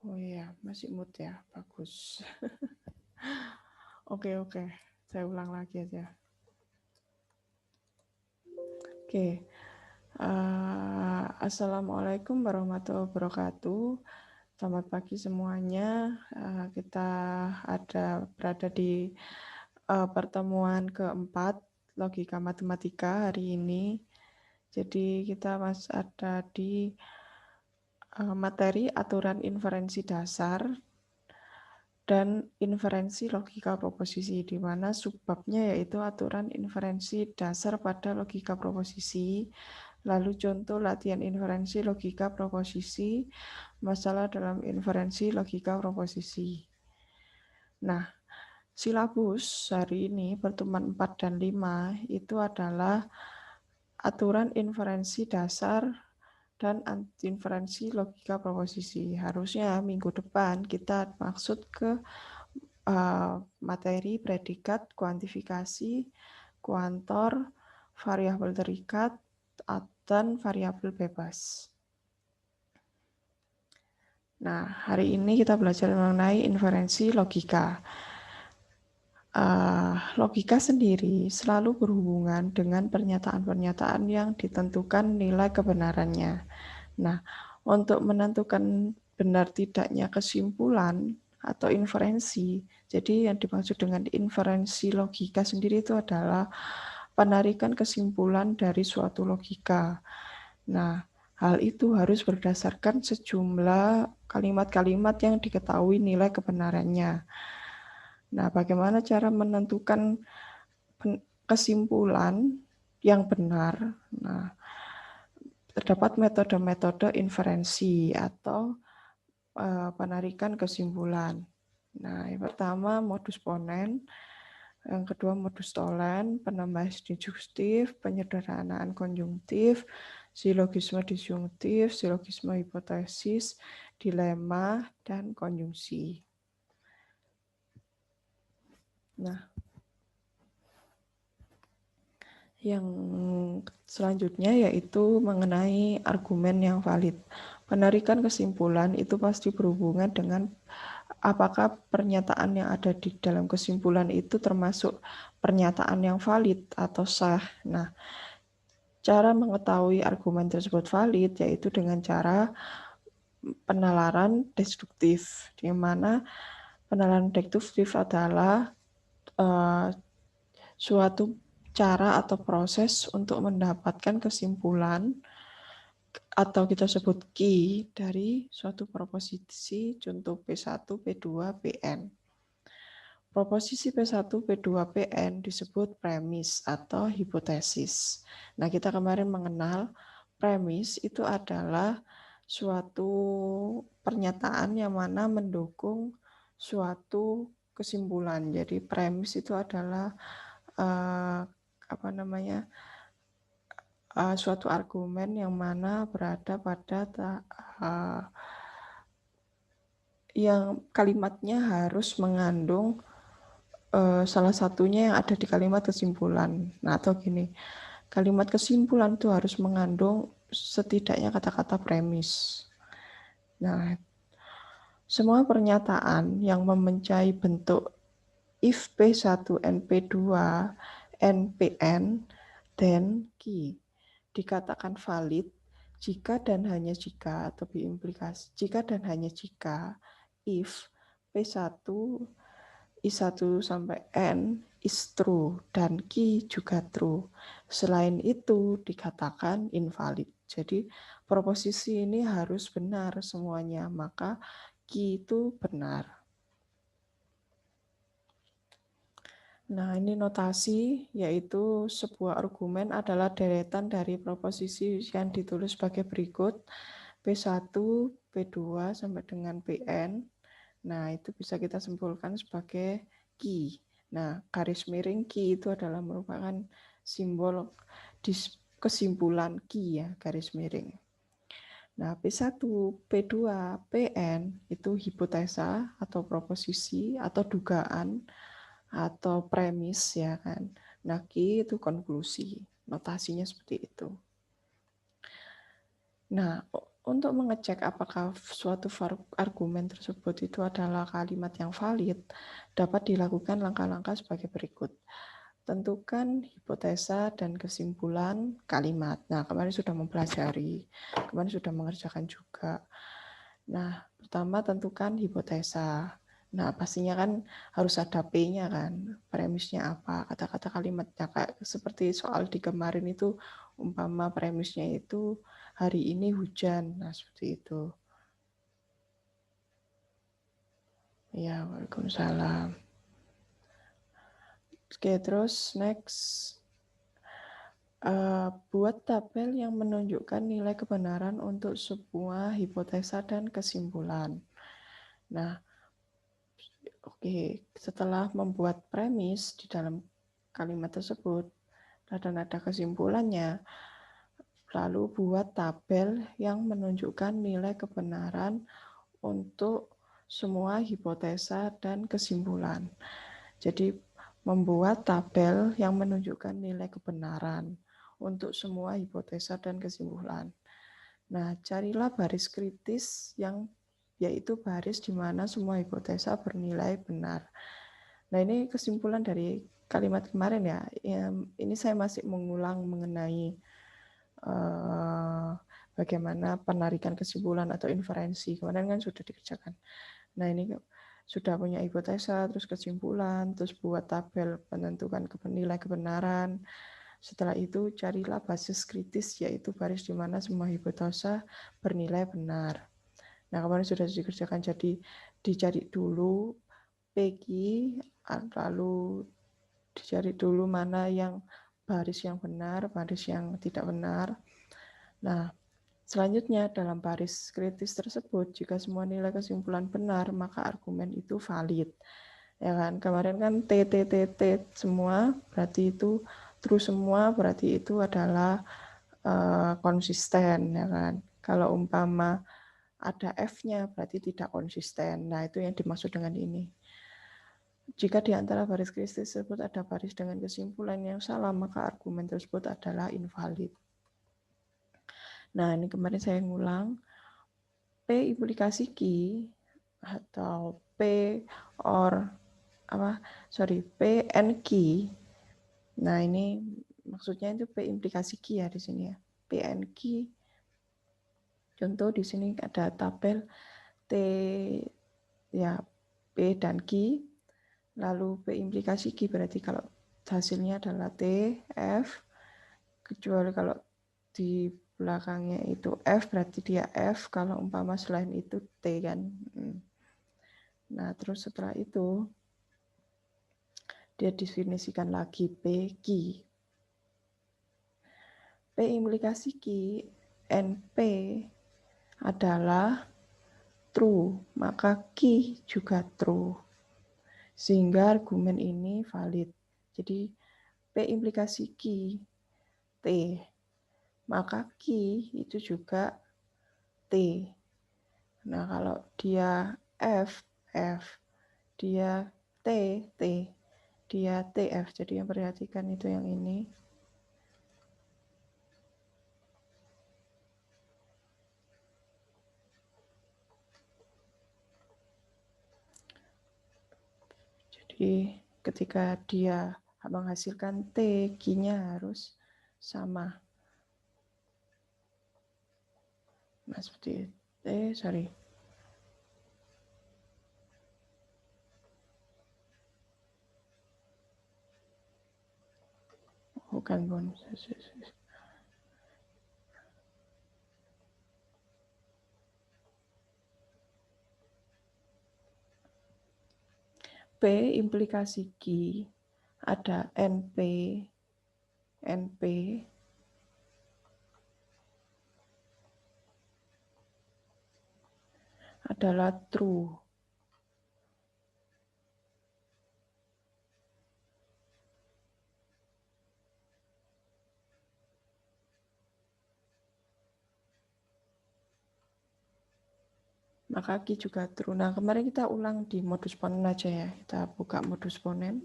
Oh iya, masih mood ya, bagus. Oke, saya ulang lagi aja. Oke, Assalamualaikum warahmatullahi wabarakatuh. Selamat pagi semuanya. Kita berada di pertemuan keempat logika matematika hari ini. Jadi kita masih ada di materi aturan inferensi dasar dan inferensi logika proposisi, di mana subbabnya yaitu aturan inferensi dasar pada logika proposisi, lalu contoh latihan inferensi logika proposisi, masalah dalam inferensi logika proposisi. Nah, silabus hari ini pertemuan 4 dan 5 itu adalah aturan inferensi dasar dan inferensi logika proposisi. Harusnya minggu depan kita maksud ke materi predikat, kuantifikasi, kuantor, variabel terikat, dan variabel bebas. Nah, hari ini kita belajar mengenai inferensi logika. Logika sendiri selalu berhubungan dengan pernyataan-pernyataan yang ditentukan nilai kebenarannya. Nah, untuk menentukan benar tidaknya kesimpulan atau inferensi, jadi yang dimaksud dengan inferensi logika sendiri itu adalah penarikan kesimpulan dari suatu logika. Nah, hal itu harus berdasarkan sejumlah kalimat-kalimat yang diketahui nilai kebenarannya. Nah, bagaimana cara menentukan kesimpulan yang benar? Nah, terdapat metode-metode inferensi atau penarikan kesimpulan. Nah, yang pertama modus ponen, yang kedua modus tolen, penambahan disjuntif, penyederhanaan konjungtif, silogisme disjungtif, silogisme hipotesis, dilema, dan konjungsi. Nah, yang selanjutnya yaitu mengenai argumen yang valid. Penarikan kesimpulan itu pasti berhubungan dengan apakah pernyataan yang ada di dalam kesimpulan itu termasuk pernyataan yang valid atau sah. Nah, cara mengetahui argumen tersebut valid yaitu dengan cara penalaran deduktif, di mana penalaran deduktif adalah suatu cara atau proses untuk mendapatkan kesimpulan atau kita sebut key dari suatu proposisi, contoh P1, P2, Pn. Proposisi P1, P2, Pn disebut premis atau hipotesis. Nah, kita kemarin mengenal premis itu adalah suatu pernyataan yang mana mendukung suatu kesimpulan. Jadi premis itu adalah suatu argumen yang mana berada pada yang kalimatnya harus mengandung salah satunya yang ada di kalimat kesimpulan. Nah, atau gini, kalimat kesimpulan itu harus mengandung setidaknya kata-kata premis. Nah, semua pernyataan yang memencai bentuk if P1 and P2 NPN then key dikatakan valid jika dan hanya jika atau diimplikasi jika dan hanya jika if P1 I1 sampai N is true dan key juga true. Selain itu dikatakan invalid. Jadi proposisi ini harus benar semuanya, maka key itu benar. Nah, ini notasi, yaitu sebuah argumen adalah deretan dari proposisi yang ditulis sebagai berikut. P1, P2, sampai dengan Pn. Nah, itu bisa kita simpulkan sebagai key. Nah, garis miring key itu adalah merupakan simbol kesimpulan key ya, garis miring. Nah, P1, P2, Pn itu hipotesa atau proposisi atau dugaan atau premis ya kan. Nah, Q itu konklusi. Notasinya seperti itu. Nah, untuk mengecek apakah suatu argumen tersebut itu adalah kalimat yang valid, dapat dilakukan langkah-langkah sebagai berikut. Tentukan hipotesa dan kesimpulan kalimat. Nah, kemarin sudah mempelajari, kemarin sudah mengerjakan juga. Nah, pertama tentukan hipotesa. Nah, pastinya kan harus ada P-nya kan, premisnya apa, kata-kata kalimatnya, kayak seperti soal di kemarin itu, umpama premisnya itu hari ini hujan, nah seperti itu. Ya, waalaikumsalam. Oke, terus next. Buat tabel yang menunjukkan nilai kebenaran untuk sebuah hipotesa dan kesimpulan. Nah, oke, setelah membuat premis di dalam kalimat tersebut dan ada kesimpulannya, lalu buat tabel yang menunjukkan nilai kebenaran untuk semua hipotesa dan kesimpulan. Jadi, membuat tabel yang menunjukkan nilai kebenaran untuk semua hipotesa dan kesimpulan. Nah, carilah baris kritis yang yaitu baris di mana semua hipotesa bernilai benar. Nah, ini kesimpulan dari kalimat kemarin ya. Ini saya masih mengulang mengenai bagaimana penarikan kesimpulan atau inferensi. Kemarin kan sudah dikerjakan. Nah, ini sudah punya hipotesa, terus kesimpulan, terus buat tabel penentukan nilai kebenaran. Setelah itu carilah basis kritis, yaitu baris di mana semua hipotesa bernilai benar. Nah, kemarin sudah dikerjakan, jadi dicari dulu PQ, lalu dicari dulu mana yang baris yang benar, baris yang tidak benar. Nah, selanjutnya dalam baris kritis tersebut, jika semua nilai kesimpulan benar, maka argumen itu valid. Ya kan, kemarin kan T semua, berarti itu true semua, berarti itu adalah konsisten, ya kan. Kalau umpama ada F-nya, berarti tidak konsisten. Nah, itu yang dimaksud dengan ini. Jika di antara baris kritis tersebut ada baris dengan kesimpulan yang salah, maka argumen tersebut adalah invalid. Nah, ini kemarin saya ngulang. P implikasi Q atau P or P and Q. Nah, ini maksudnya itu P implikasi Q ya di sini ya. P and Q. Contoh di sini ada tabel T ya P dan Q. Lalu P implikasi Q berarti kalau hasilnya adalah T, F, kecuali kalau di belakangnya itu F berarti dia F, kalau umpama selain itu T kan. Nah, terus setelah itu dia definisikan lagi P, Q. P implikasi Q, NP adalah true, maka Q juga true. Sehingga argumen ini valid. Jadi P implikasi Q, T, maka Q itu juga T. Nah, kalau dia F, F, dia T, T, dia TF. Jadi yang perhatikan itu yang ini. Jadi ketika dia menghasilkan T, Q-nya harus sama. Nah, seperti itu. Bukan Bun. P implikasi Q ada NP, NP adalah true. Maka Q juga true. Nah, kemarin kita ulang di modus ponen aja ya. Kita buka modus ponen.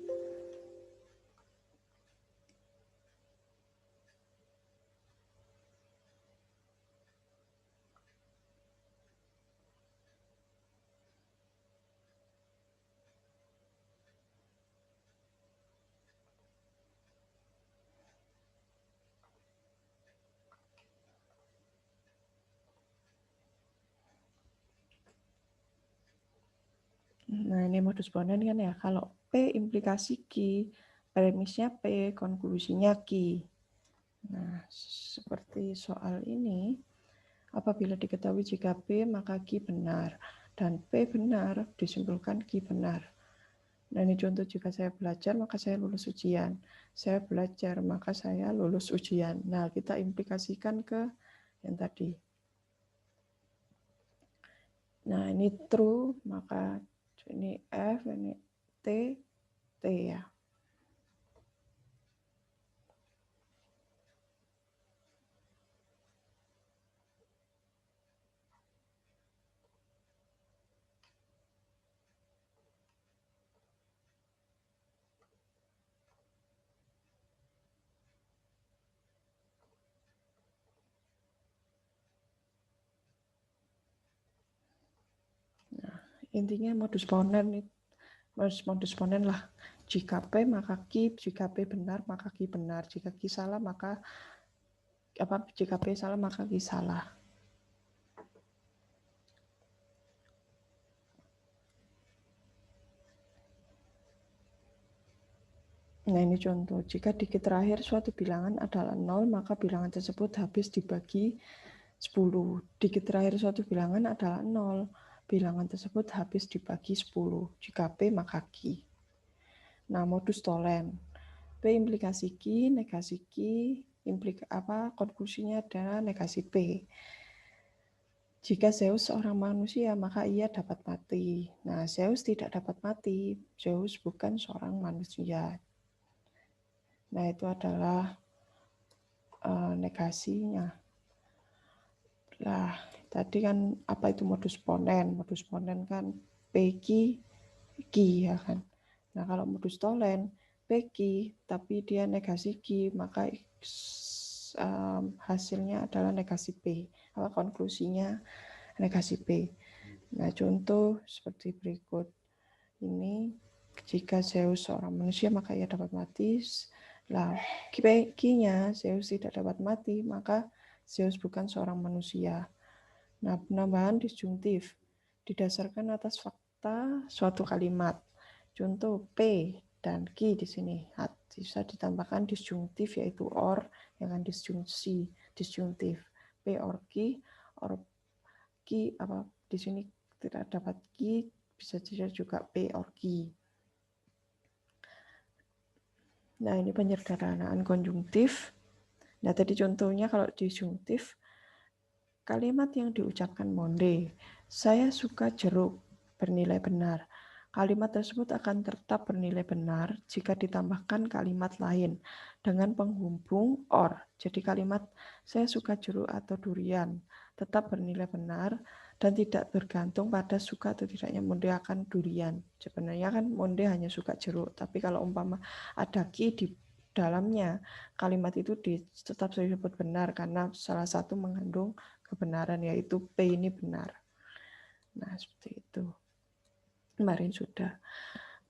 Nah, ini modus ponens kan ya. Kalau P implikasi Q, premisnya P, konklusinya Q. Nah, seperti soal ini, apabila diketahui jika P maka Q benar, dan P benar disimpulkan Q benar. Nah, ini contoh jika saya belajar maka saya lulus ujian. Saya belajar maka saya lulus ujian. Nah, kita implikasikan ke yang tadi. Nah, ini true, maka ini F, ini T, T ya. Nah, intinya modus ponen lah. Jika P maka Q, jika P benar maka Q benar, jika Q salah maka jika P salah maka Q salah. Nah, ini contoh. Jika dikit terakhir suatu bilangan adalah 0, maka bilangan tersebut habis dibagi 10. Dikit terakhir suatu bilangan adalah 0. Bilangan tersebut habis dibagi 10. Jika P maka Q. Nah, modus tolen. P implikasi Q, negasi Q, konklusinya adalah negasi P. Jika Zeus seorang manusia, maka ia dapat mati. Nah, Zeus tidak dapat mati. Zeus bukan seorang manusia. Nah, itu adalah negasinya. Lah, tadi kan apa itu modus ponen? Modus ponen kan P Q ya kan. Nah, kalau modus tolen P Q tapi dia negasi Q, maka hasilnya adalah negasi P. Konklusinya negasi P. Nah, contoh seperti berikut. Ini jika Zeus seorang manusia maka ia dapat mati. Lah, Q-nya Zeus tidak dapat mati, maka Zeus bukan seorang manusia. Nah, penambahan disjungtif didasarkan atas fakta suatu kalimat. Contoh P dan Q di sini bisa ditambahkan disjungtif yaitu or dengan disjungtif P or Q or Q di sini tidak dapat Q bisa juga P or Q. Nah, ini penyederhanaan konjungtif. Nah, tadi contohnya kalau disjungtif, kalimat yang diucapkan Monde, saya suka jeruk, bernilai benar. Kalimat tersebut akan tetap bernilai benar jika ditambahkan kalimat lain dengan penghubung or. Jadi kalimat saya suka jeruk atau durian tetap bernilai benar dan tidak bergantung pada suka atau tidaknya Monde akan durian. Sebenarnya kan Monde hanya suka jeruk, tapi kalau umpama ada ki di dalamnya, kalimat itu tetap disebut benar karena salah satu mengandung kebenaran yaitu P ini benar. Nah, seperti itu. Kemarin sudah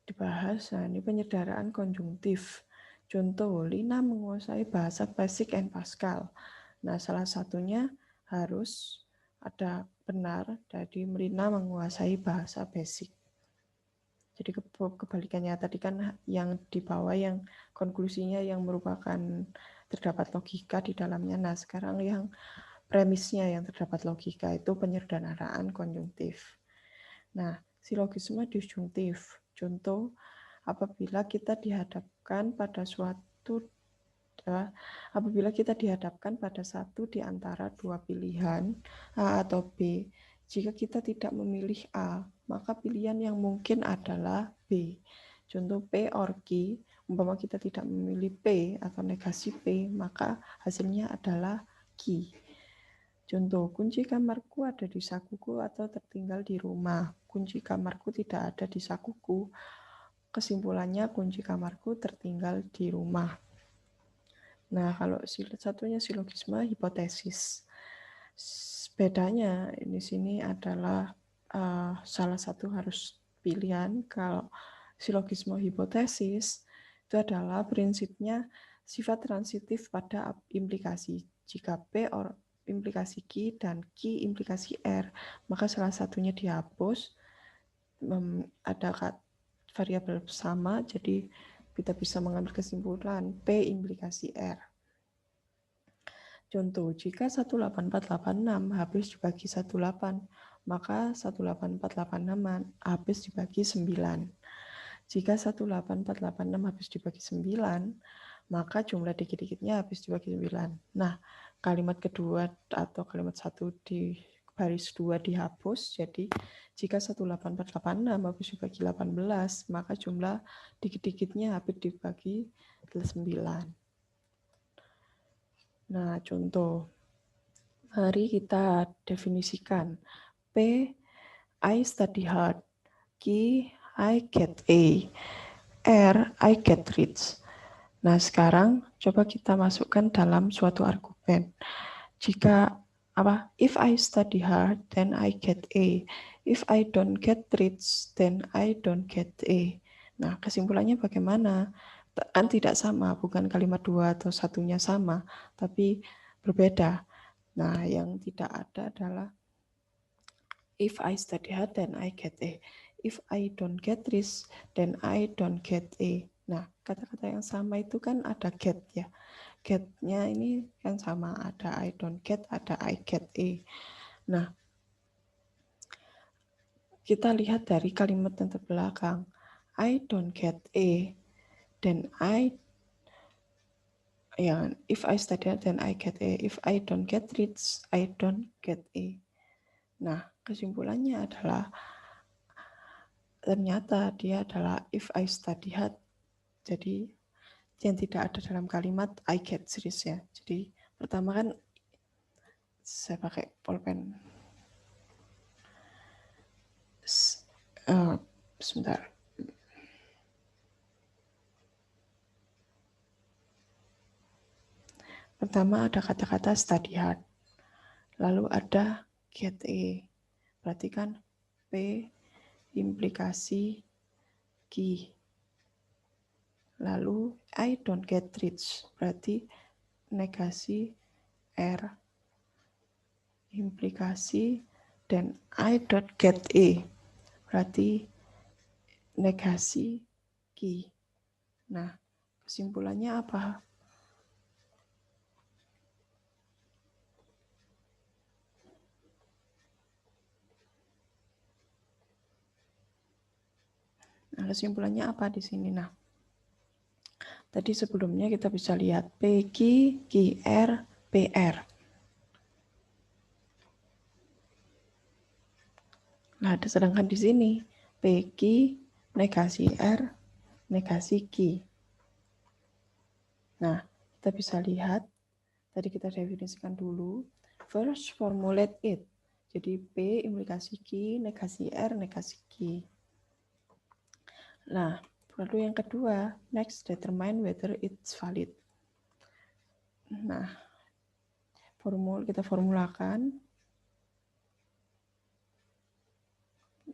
dibahas. Nah, ini penyederhanaan konjungtif. Contoh, Lina menguasai bahasa Basic and Pascal. Nah, salah satunya harus ada benar, jadi Lina menguasai bahasa Basic. Jadi kebalikannya tadi kan yang di bawah yang konklusinya yang merupakan terdapat logika di dalamnya. Nah, sekarang yang premisnya yang terdapat logika itu penyederhanaan konjungtif. Nah, silogisme disjungtif. Contoh, apabila kita dihadapkan pada satu di antara dua pilihan A atau B, jika kita tidak memilih A, maka pilihan yang mungkin adalah B. Contoh P or Q, umpama kita tidak memilih P atau negasi P, maka hasilnya adalah Q. Contoh, kunci kamarku ada di sakuku atau tertinggal di rumah. Kunci kamarku tidak ada di sakuku. Kesimpulannya kunci kamarku tertinggal di rumah. Nah, kalau satunya silogisme hipotesis. Bedanya di sini adalah salah satu harus pilihan. Kalau silogisme hipotesis itu adalah prinsipnya sifat transitif pada implikasi. Jika P or implikasi Q dan Q implikasi R, maka salah satunya dihapus ada variabel sama, jadi kita bisa mengambil kesimpulan P implikasi R. Contoh, jika 18486 habis dibagi 18, maka 18486 habis dibagi 9. Jika 18486 habis dibagi 9, maka jumlah dikit-dikitnya habis dibagi 9. Nah, kalimat kedua atau kalimat satu di baris 2 dihapus, jadi jika 18486 habis dibagi 18, maka jumlah dikit-dikitnya habis dibagi 9. Nah, contoh. Mari kita definisikan. P, I study hard. Q, I get A. R, I get rich. Nah, sekarang coba kita masukkan dalam suatu argumen. Jika if I study hard, then I get A. If I don't get rich, then I don't get A. Nah, kesimpulannya bagaimana? Kan tidak sama, bukan kalimat dua atau satunya sama, tapi berbeda. Nah, yang tidak ada adalah if I study hard, then I get A. If I don't get rich, then I don't get A. Nah, kata-kata yang sama itu kan ada get ya. Get-nya ini kan sama, ada I don't get, ada I get A. Nah, kita lihat dari kalimat yang terbelakang. I don't get A, then if I study hard, then I get A. If I don't get rich, I don't get A. Nah, kesimpulannya adalah ternyata dia adalah if I study hard. Jadi yang tidak ada dalam kalimat I get rich ya. Jadi pertama kan saya pakai pulpen. Sebentar. Pertama ada kata-kata study hard. Lalu ada get A. Berarti kan P implikasi Q. Lalu I don't get rich. Berarti negasi R. Implikasi dan I don't get A. Berarti negasi Q. Nah, kesimpulannya apa? Nah, kesimpulannya apa di sini? Nah, tadi sebelumnya kita bisa lihat PQ, QR, PR. Nah, sedangkan di sini PQ negasi R, negasi Q. Nah, kita bisa lihat, tadi kita definisikan dulu. First, formulate it. Jadi P implikasi Q, negasi R, negasi Q. Nah, lalu yang kedua, next determine whether it's valid. Nah, kita formulakan.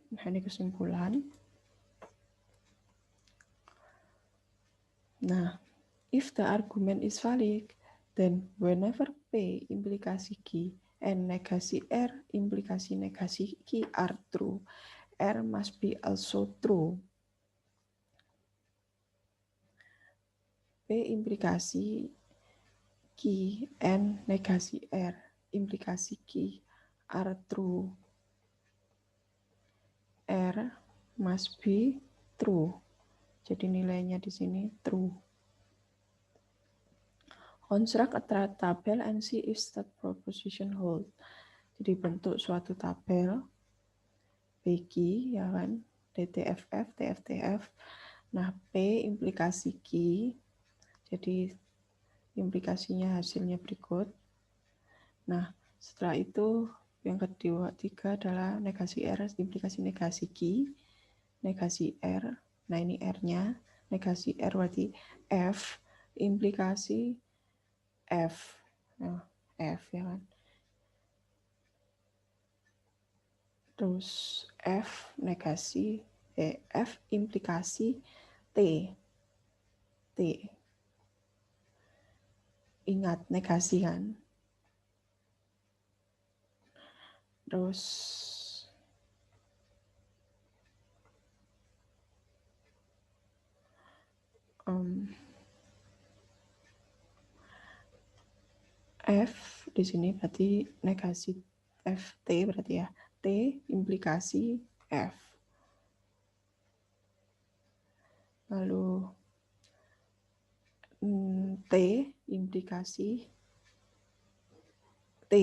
Nah, ini kesimpulan. Nah, if the argument is valid, then whenever P implikasi Q and negasi R implikasi negasi Q are true, R must be also true. P implikasi Q and negasi R implikasi Q are true, R must be true. Jadi nilainya di sini true. Construct a tabel and see if that proposition hold. Jadi bentuk suatu tabel PQ ya kan, DTFF, TFTF. Nah, P implikasi Q. Jadi implikasinya hasilnya berikut. Nah, setelah itu yang kedua, tiga adalah negasi R, implikasi negasi Q, negasi R. Nah, ini R-nya, negasi R berarti F, implikasi F. Nah, F ya kan. Terus F negasi, F implikasi T. T. Ingat negasi kan. Terus F di sini berarti negasi FT berarti ya. T implikasi F. Lalu T implikasi T.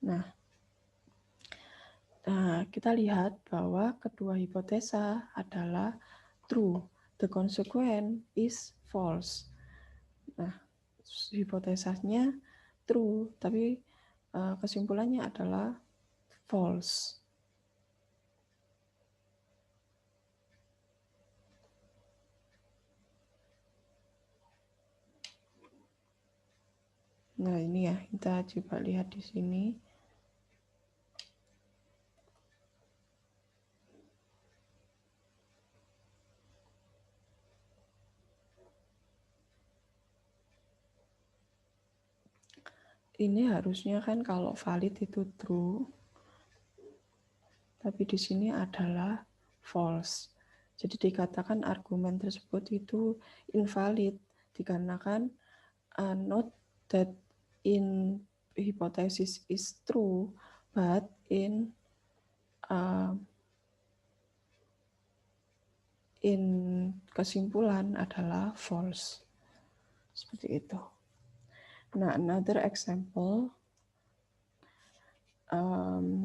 Nah, kita lihat bahwa kedua hipotesa adalah true. The consequence is false. Nah, hipotesasnya true, tapi kesimpulannya adalah false. Nah, ini ya, kita coba lihat di sini. Ini harusnya kan kalau valid itu true, tapi di sini adalah false. Jadi dikatakan argumen tersebut itu invalid dikarenakan not that in hypothesis is true, but in kesimpulan adalah false. Seperti itu. Nah, another example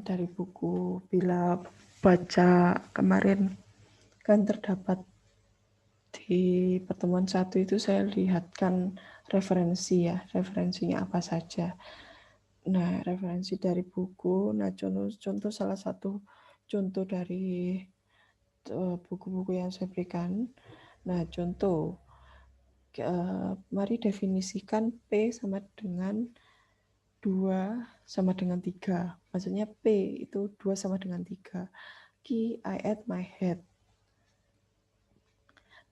dari buku Bila Baca kemarin kan terdapat di pertemuan 1 itu saya lihatkan referensi ya, referensinya apa saja. Nah, referensi dari buku, nah contoh salah satu contoh dari buku-buku yang saya berikan. Nah, contoh, mari definisikan P sama dengan 2 sama dengan 3. Maksudnya P itu 2 sama dengan 3. Key, I at my head.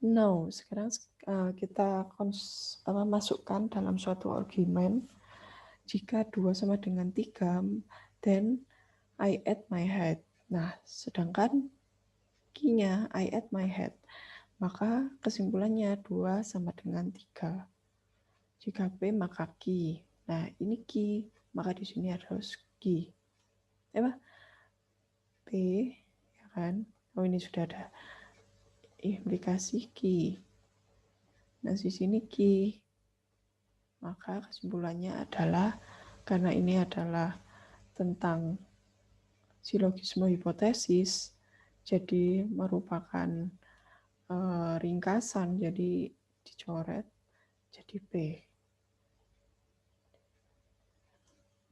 Now, sekarang kita masukkan dalam suatu argumen. Jika 2 sama dengan 3, then I at my head. Nah, sedangkan key-nya I at my head. Maka kesimpulannya 2 sama dengan 3. Jika P maka key. Nah, ini key, maka di sini harus key. P, ya kan? Oh, ini sudah ada implikasi key. Nah, di sini key. Maka kesimpulannya adalah karena ini adalah tentang silogisme hipotesis, jadi merupakan ringkasan, jadi dicoret jadi P.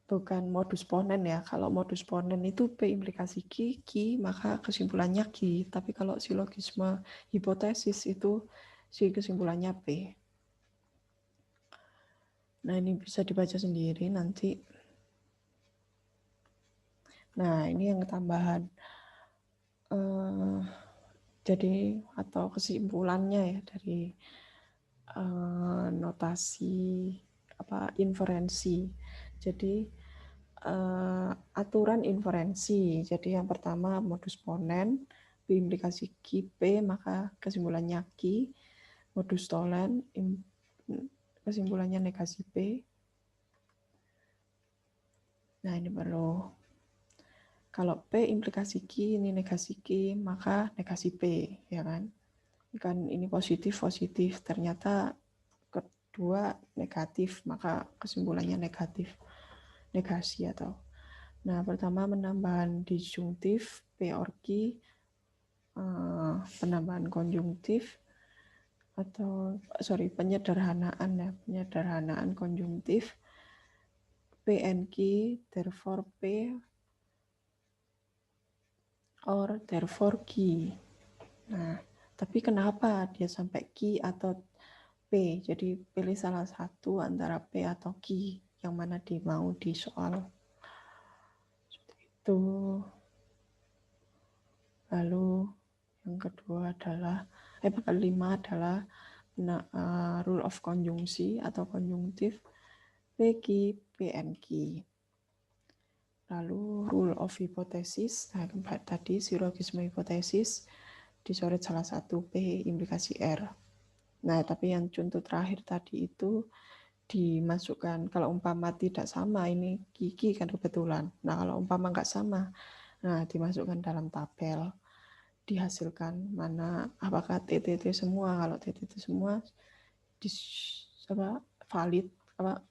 Bukan modus ponen ya. Kalau modus ponen itu P implikasi Q, maka kesimpulannya Q. Tapi kalau silogisme hipotesis itu si kesimpulannya P. Nah, ini bisa dibaca sendiri nanti. Nah, ini yang tambahan. Jadi, atau kesimpulannya ya dari notasi inferensi. Jadi aturan inferensi. Jadi yang pertama modus ponen, P implikasi Q, P maka kesimpulannya Q. Modus tolen kesimpulannya negasi P. Nah, ini perlu. Kalau P implikasi Q, ini negasi Q, maka negasi P, ya kan? Kan ini positif, ternyata kedua negatif, maka kesimpulannya negatif, negasi atau. Nah, pertama penambahan disjungtif, P or Q, penambahan konjungtif, atau penyederhanaan konjungtif, P and Q, therefore P or therefore Q. Nah, tapi kenapa dia sampai Q atau P? Jadi pilih salah satu antara P atau Q yang mana mau di soal. Seperti itu. Lalu yang kedua adalah kelima adalah rule of conjunksi atau konjungtif P Q P and Q. Lalu rule of hypothesis, nah tadi silogisme hipotesis dicoret salah satu P implikasi R. Nah, tapi yang contoh terakhir tadi itu dimasukkan, kalau umpama tidak sama, ini gigi kan kebetulan. Nah, kalau umpama nggak sama, nah dimasukkan dalam tabel, dihasilkan mana apakah TTT semua. Kalau TTT semua valid,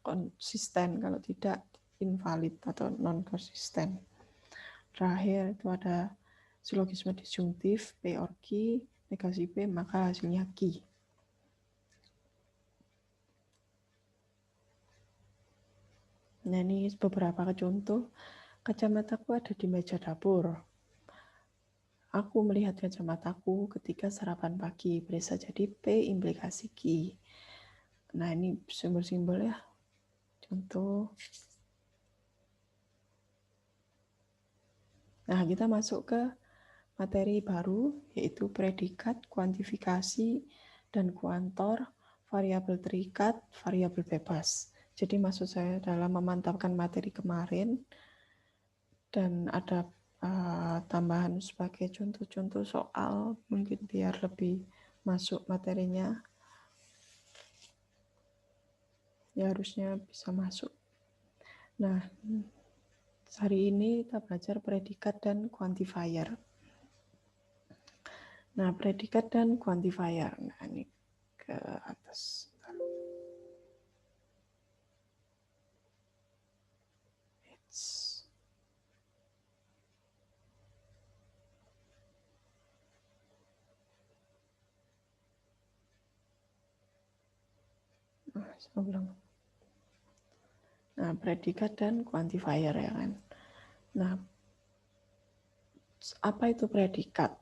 konsisten, kalau tidak invalid atau non konsisten. Terakhir itu ada silogisme disjungtif, P or Q, negasi P maka hasilnya Q. Nah, ini beberapa contoh. Kacamataku ada di meja dapur. Aku melihat kacamataku ketika sarapan pagi. Bisa jadi P implikasi Q. Nah, ini simbol-simbol ya. Contoh. Nah, kita masuk ke materi baru, yaitu predikat, kuantifikasi, dan kuantor, variabel terikat, variabel bebas. Jadi maksud saya dalam memantapkan materi kemarin, dan ada tambahan sebagai contoh-contoh soal, mungkin biar lebih masuk materinya, ya harusnya bisa masuk. Nah, hari ini kita belajar predikat dan quantifier. Nah, predikat dan quantifier. Nah, ini ke atas. Nah, predikat dan quantifier ya kan. Nah, apa itu predikat?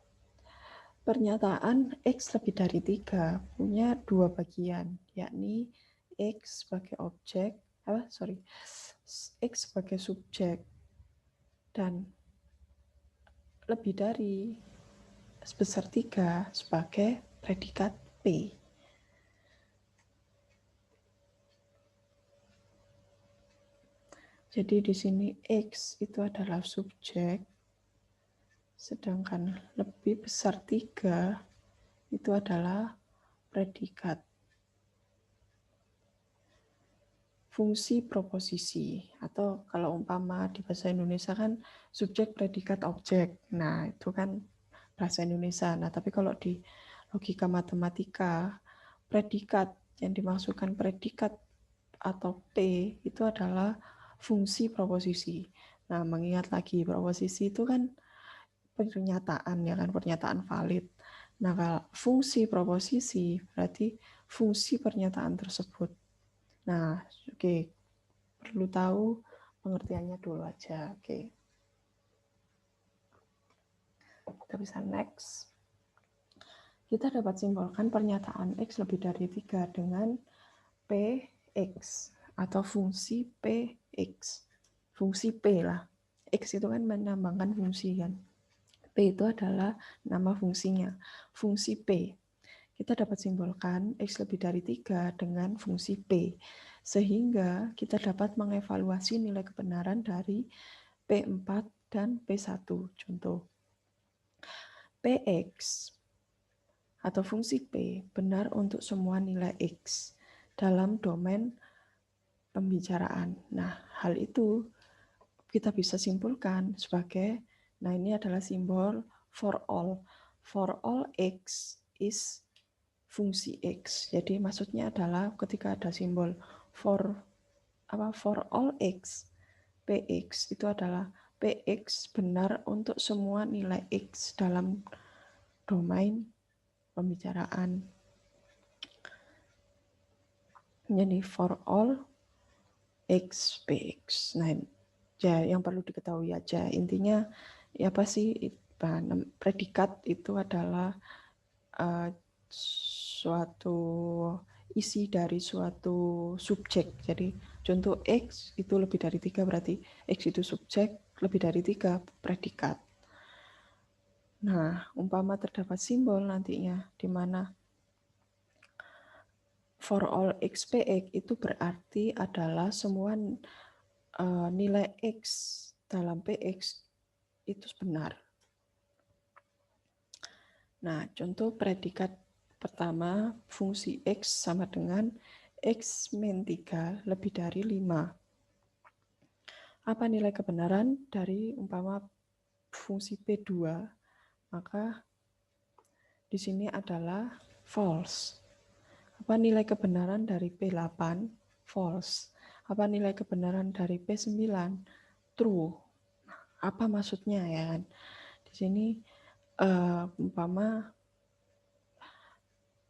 Pernyataan X lebih dari 3 punya dua bagian, yakni X sebagai objek, X sebagai subjek, dan lebih dari sebesar 3 sebagai predikat P. Jadi di sini X itu adalah subjek, sedangkan lebih besar 3 itu adalah predikat. Fungsi proposisi, atau kalau umpama di bahasa Indonesia kan subjek, predikat, objek. Nah, itu kan bahasa Indonesia. Nah, tapi kalau di logika matematika, predikat yang dimaksudkan predikat atau P itu adalah fungsi proposisi. Nah, mengingat lagi proposisi itu kan pernyataan ya kan, pernyataan valid. Nah, kalau fungsi proposisi berarti fungsi pernyataan tersebut. Nah, oke, perlu tahu pengertiannya dulu aja. Oke. Kita bisa next. Kita dapat simbolkan pernyataan X lebih dari 3 dengan Px atau fungsi Px. Fungsi P lah. X itu kan menambahkan fungsi kan. P itu adalah nama fungsinya. Fungsi P. Kita dapat simbolkan X lebih dari 3 dengan fungsi P. Sehingga kita dapat mengevaluasi nilai kebenaran dari P4 dan P1. Contoh. Px atau fungsi P benar untuk semua nilai X dalam domain pembicaraan. Nah, hal itu kita bisa simpulkan sebagai, nah ini adalah simbol for all. For all X is fungsi X. Jadi maksudnya adalah ketika ada simbol for all X, Px itu adalah Px benar untuk semua nilai X dalam domain pembicaraan. Jadi for all X, Px. Nah, ya yang perlu diketahui aja. Intinya ya apa sih, predikat itu adalah suatu isi dari suatu subjek. Jadi contoh X itu lebih dari 3 berarti X itu subjek, lebih dari 3 predikat. Nah, umpama terdapat simbol nantinya di mana for all X Px itu berarti adalah semua nilai X dalam Px itu benar. Nah, contoh predikat pertama, fungsi X sama dengan X min 3 lebih dari 5. Apa nilai kebenaran dari umpama fungsi P2? Maka di sini adalah false. Apa nilai kebenaran dari P8? False. Apa nilai kebenaran dari P9? True. Apa maksudnya ya kan? Di sini umpama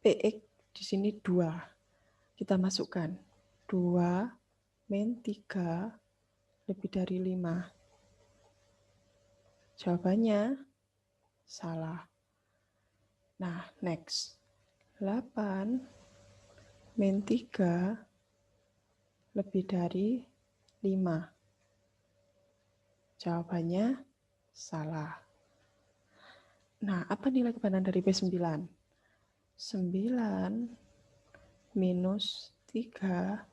PX di sini 2. Kita masukkan 2 min 3 lebih dari 5. Jawabannya salah. Nah, next. 8 min 3 lebih dari 5. Jawabannya salah. Nah, apa nilai kebenaran dari P9? 9 minus 3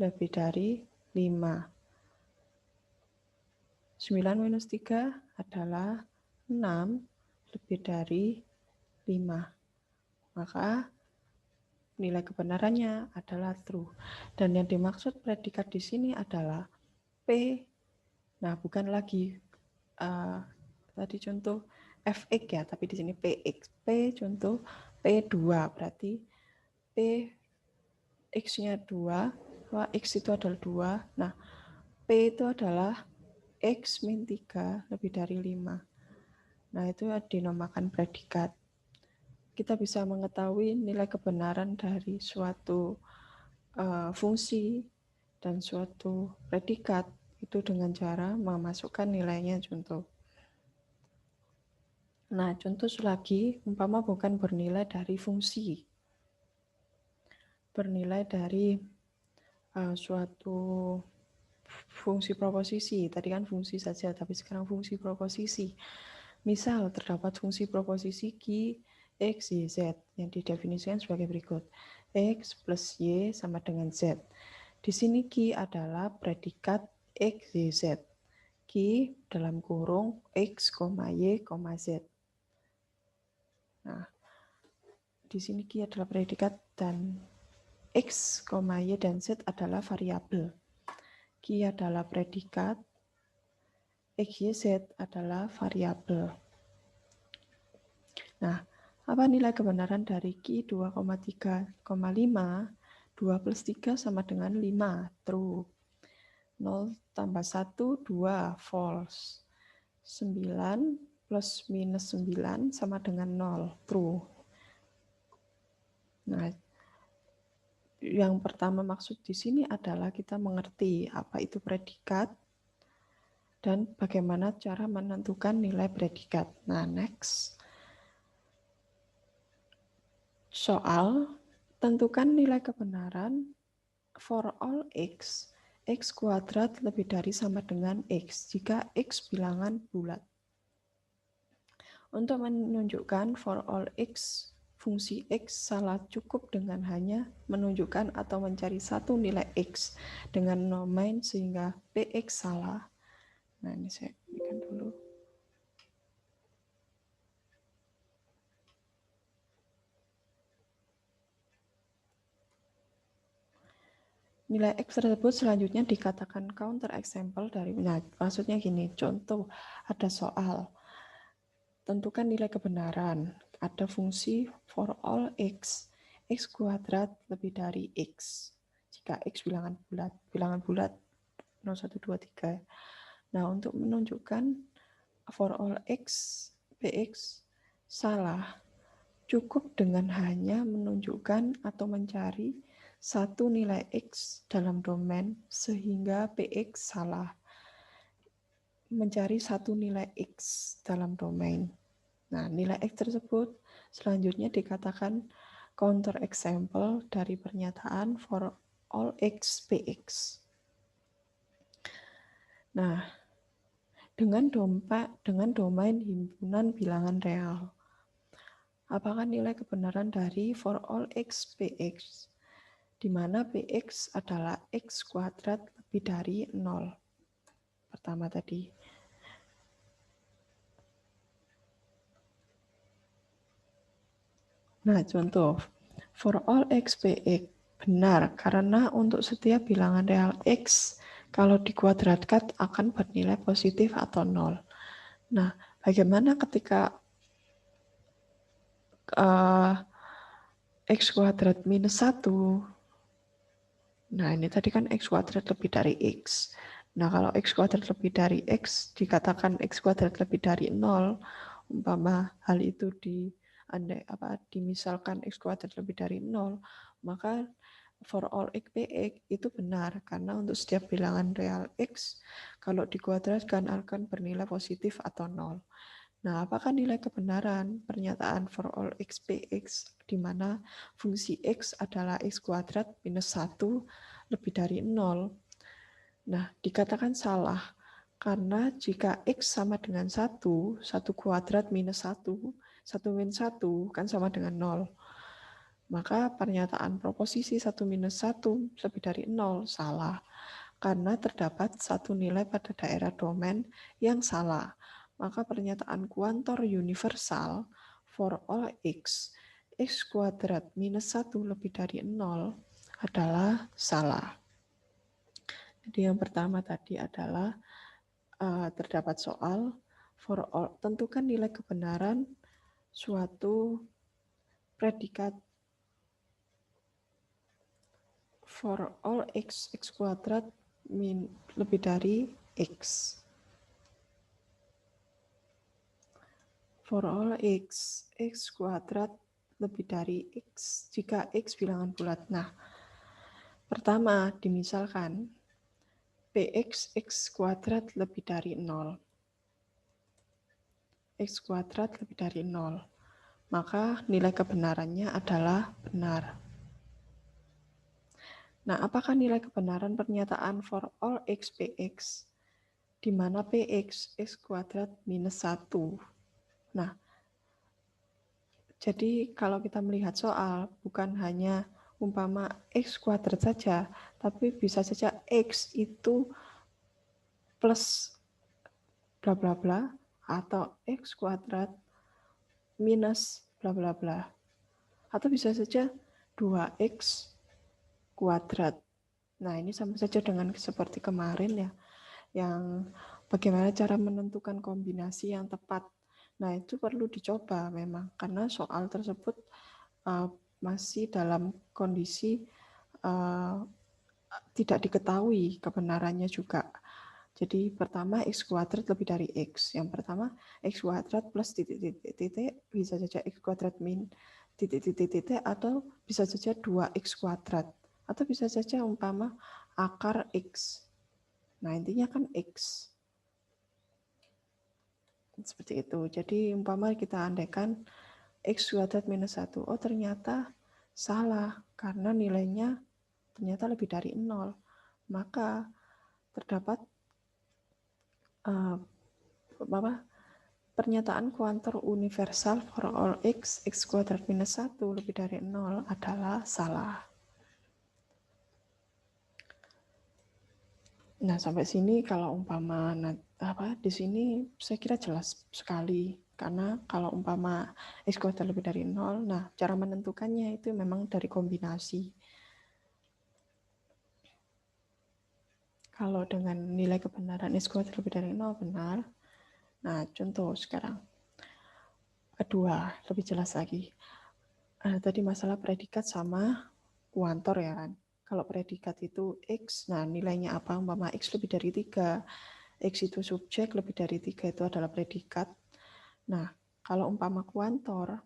lebih dari 5. 9 minus 3 adalah 6 lebih dari 5. Maka nilai kebenarannya adalah true. Dan yang dimaksud predikat di sini adalah P. Nah, bukan lagi tadi contoh Fx ya, tapi di sini Px. P contoh P2 berarti P X-nya 2, X itu adalah 2. Nah, P itu adalah X min 3 lebih dari 5. Nah, itu dinamakan predikat. Kita bisa mengetahui nilai kebenaran dari suatu fungsi dan suatu predikat itu dengan cara memasukkan nilainya contoh. Nah, contoh lagi, umpama bukan bernilai dari fungsi, bernilai dari suatu fungsi proposisi. Tadi kan fungsi saja, tapi sekarang fungsi proposisi. Misal terdapat fungsi proposisi Q, X, Y, Z yang didefinisikan sebagai berikut. X plus Y sama dengan Z. Di sini Q adalah predikat X, Y, Z. Q dalam kurung X, Y, Z. Nah, di sini Q adalah predikat dan X, Y, dan Z adalah variabel. Q adalah predikat, X, Y, Z adalah variabel. Nah, apa nilai kebenaran dari Q 2,3,5? 2 plus 3 sama dengan 5, true. 0 tambah 1, 2, false. 9 plus minus 9 sama dengan 0, true. Nah, yang pertama maksud di sini adalah kita mengerti apa itu predikat dan bagaimana cara menentukan nilai predikat. Nah, next. Soal, tentukan nilai kebenaran for all x, x kuadrat lebih dari sama dengan x jika x bilangan bulat. Untuk menunjukkan for all x, fungsi x salah cukup dengan hanya menunjukkan atau mencari satu nilai x dengan domain sehingga px salah. Nah, ini saya berikan dulu. Nilai X tersebut selanjutnya dikatakan counter example dari, nah, maksudnya gini, contoh ada soal, tentukan nilai kebenaran, ada fungsi for all x, x kuadrat lebih dari x, jika x bilangan bulat 0, 1, 2, 3. Nah, untuk menunjukkan for all x, px salah, cukup dengan hanya menunjukkan atau mencari satu nilai X dalam domain sehingga PX salah. Mencari satu nilai X dalam domain. Nah, nilai X tersebut selanjutnya dikatakan counter example dari pernyataan for all X PX. Nah, dengan domain himpunan bilangan real, apakah nilai kebenaran dari for all X PX di mana Px adalah x kuadrat lebih dari 0. Pertama tadi. Nah, contoh, for all x px benar karena untuk setiap bilangan real x kalau dikuadratkan akan bernilai positif atau 0. Nah, bagaimana ketika x kuadrat minus 1? Nah, ini tadi kan x kuadrat lebih dari x. Nah, kalau x kuadrat lebih dari x, dikatakan x kuadrat lebih dari 0, umpama hal itu dimisalkan x kuadrat lebih dari 0, maka for all x px itu benar, karena untuk setiap bilangan real x, kalau dikuadratkan akan bernilai positif atau 0. Nah, apakah nilai kebenaran pernyataan for all x px di mana fungsi x adalah x kuadrat minus 1 lebih dari 0? Nah, dikatakan salah karena jika x sama dengan 1, 1 kuadrat minus 1, 1 min 1 kan sama dengan 0. Maka pernyataan proposisi 1 minus 1 lebih dari 0 salah karena terdapat satu nilai pada daerah domain yang salah. Maka pernyataan kuantor universal for all x kuadrat minus 1 lebih dari 0 adalah salah. Jadi yang pertama tadi adalah terdapat soal for all, tentukan nilai kebenaran suatu predikat for all x kuadrat lebih dari x. For all x kuadrat lebih dari x jika x bilangan bulat. Nah, pertama dimisalkan px x kuadrat lebih dari 0. X kuadrat lebih dari 0. Maka nilai kebenarannya adalah benar. Nah, apakah nilai kebenaran pernyataan for all x px di mana px x kuadrat minus 1? Nah, jadi kalau kita melihat soal bukan hanya umpama x kuadrat saja, tapi bisa saja x itu plus bla bla bla atau x kuadrat minus bla bla bla. Atau bisa saja 2x kuadrat. Nah, ini sama saja dengan seperti kemarin ya, yang bagaimana cara menentukan kombinasi yang tepat. Nah, itu perlu dicoba memang, karena soal tersebut masih dalam kondisi tidak diketahui kebenarannya juga. Jadi pertama x kuadrat lebih dari x. Yang pertama x kuadrat plus titik-titik bisa saja x kuadrat min titik-titik atau bisa saja 2x kuadrat. Atau bisa saja umpama akar x. Nah, intinya kan x. Seperti itu. Jadi umpama kita andaikan x kuadrat minus 1. Oh, ternyata salah karena nilainya ternyata lebih dari 0. Maka terdapat pernyataan kuantor universal for all x kuadrat minus 1 lebih dari 0 adalah salah. Nah, sampai sini kalau umpama di sini saya kira jelas sekali, karena kalau umpama x kuadrat lebih dari 0, nah cara menentukannya itu memang dari kombinasi. Kalau dengan nilai kebenaran x kuadrat lebih dari 0 benar. Nah, contoh sekarang. Kedua, lebih jelas lagi. Tadi masalah predikat sama kuantor ya kan. Kalau predikat itu x, nah nilainya apa? Umpama x lebih dari 3. X itu subjek, lebih dari 3 itu adalah predikat. Nah, kalau umpama kuantor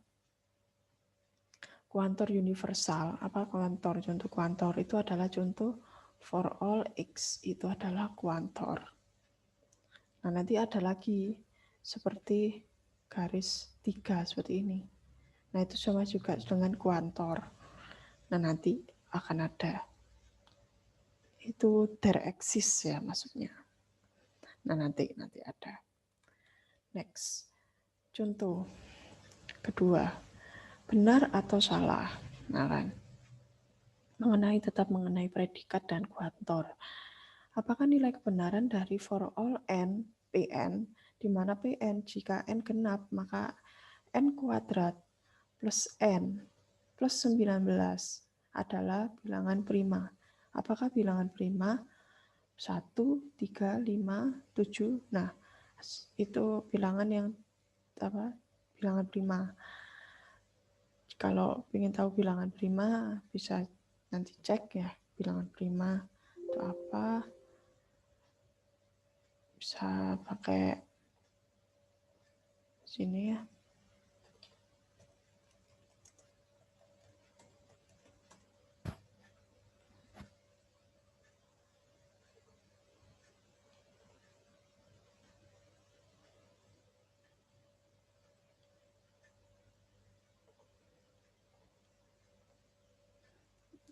universal, apa kuantor? Contoh kuantor itu adalah contoh for all x itu adalah kuantor. Nah, nanti ada lagi seperti garis 3 seperti ini. Nah, itu sama juga dengan kuantor. Nah, nanti akan ada. Itu there exist ya maksudnya. Nah, nanti ada. Next. Contoh kedua. Benar atau salah? Nah, kan. Tetap mengenai predikat dan kuantor. Apakah nilai kebenaran dari for all n, Pn, di mana Pn jika n genap maka n kuadrat plus N plus 19 adalah bilangan prima. Apakah bilangan prima? 1, 3, 5, 7. Nah, itu bilangan yang bilangan prima. Kalau ingin tahu bilangan prima, bisa nanti cek ya, bilangan prima itu apa. Bisa pakai sini ya.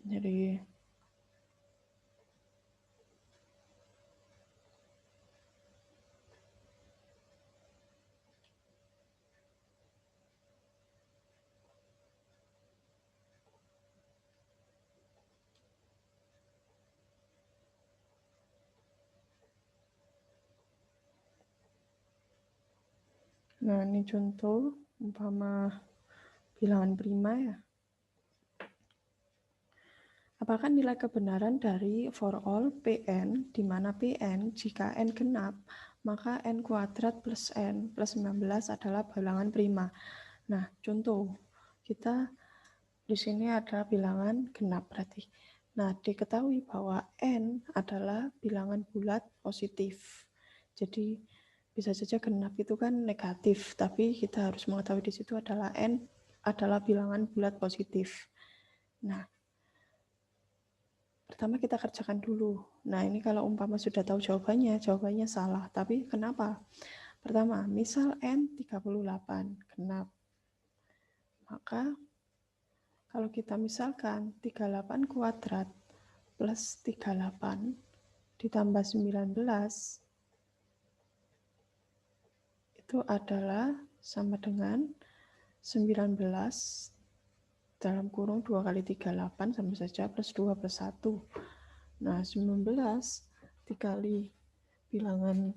Jadi nah ini contoh umpama bilangan prima ya. Apakah nilai kebenaran dari for all Pn, di mana Pn jika n genap, maka n kuadrat plus n plus 19 adalah bilangan prima. Nah, contoh, kita di sini ada bilangan genap berarti. Nah, diketahui bahwa n adalah bilangan bulat positif. Jadi, bisa saja genap itu kan negatif, tapi kita harus mengetahui di situ adalah n adalah bilangan bulat positif. Nah, pertama kita kerjakan dulu. Nah, ini kalau umpama sudah tahu jawabannya salah. Tapi kenapa? Pertama, misal N 38 genap. Maka kalau kita misalkan 38 kuadrat plus 38 ditambah 19 itu adalah sama dengan 19 dalam kurung 2 kali 38 sama saja plus 2 plus 1. Nah, 19 dikali bilangan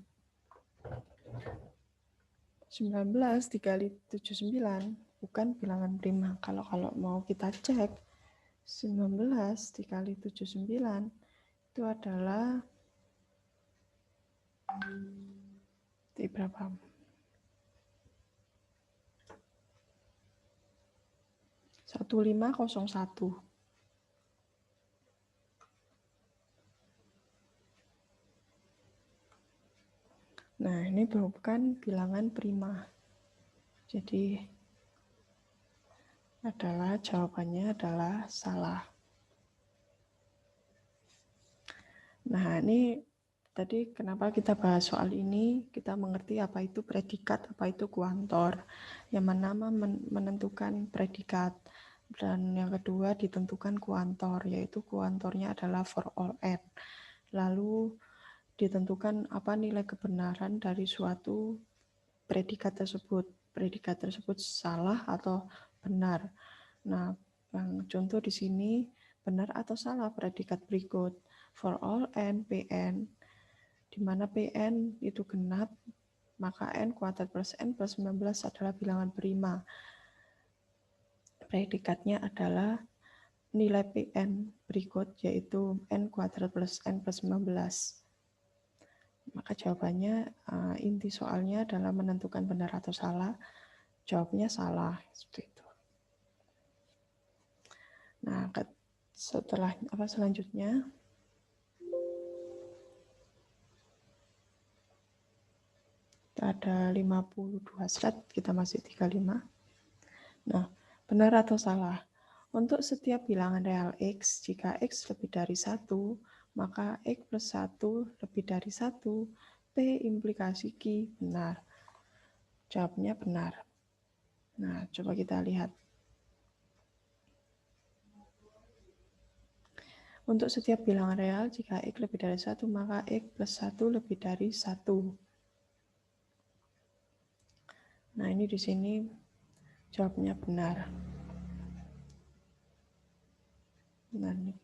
19 dikali 79 bukan bilangan prima. Kalau mau kita cek 19 dikali 79 itu adalah di berapa? 1501. Nah, ini bukan bilangan prima. Jadi jawabannya adalah salah. Nah, ini tadi kenapa kita bahas soal ini, kita mengerti apa itu predikat, apa itu kuantor. Yang pertama menentukan predikat, dan yang kedua ditentukan kuantor, yaitu kuantornya adalah for all n. Lalu ditentukan apa nilai kebenaran dari suatu predikat tersebut. Predikat tersebut salah atau benar. Nah, contoh di sini benar atau salah predikat berikut. For all n, Pn, di mana Pn itu genap, maka n kuadrat plus n plus 19 adalah bilangan prima. Predikatnya adalah nilai Pn berikut, yaitu n kuadrat plus n plus 19. Maka jawabannya, inti soalnya adalah menentukan benar atau salah. Jawabnya salah, seperti itu. Nah, setelah selanjutnya? Ada 52 slide, kita masih 35. Nah, benar atau salah? Untuk setiap bilangan real X, jika X lebih dari 1, maka X plus 1 lebih dari 1, P implikasi Q benar. Jawabnya benar. Nah, coba kita lihat. Untuk setiap bilangan real, jika X lebih dari 1, maka X plus 1 lebih dari 1. Nah, ini di sini jawabnya benar. Benar nih.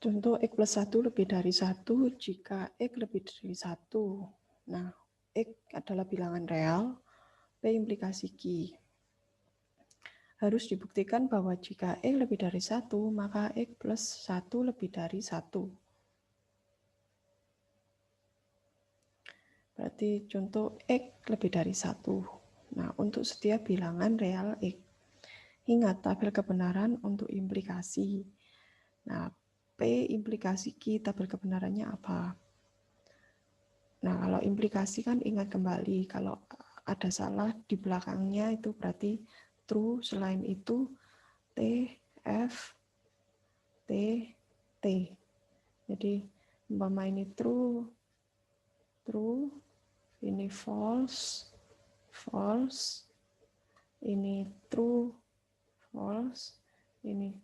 Contoh X plus 1 lebih dari 1 jika X lebih dari 1. Nah, X adalah bilangan real, P implikasi Q. Harus dibuktikan bahwa jika X lebih dari 1, maka X plus 1 lebih dari 1. Berarti contoh X lebih dari 1. Nah, untuk setiap bilangan real X. Ingat tabel kebenaran untuk implikasi. Nah, P implikasi Q tabel kebenarannya apa? Nah, kalau implikasi kan ingat kembali, kalau ada salah di belakangnya itu berarti true, selain itu T, F, T, T. Jadi, umpama ini true, true, ini false, false, ini true, false, ini,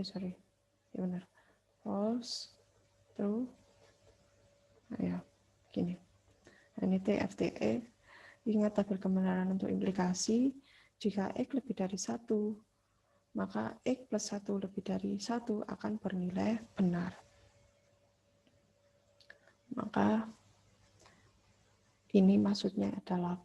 sorry, ya benar, false, true, nah, ya, gini. Ini TFTE, ingat tabel kebenaran untuk implikasi, jika X lebih dari 1, maka X plus 1 lebih dari 1 akan bernilai benar. Maka ini maksudnya adalah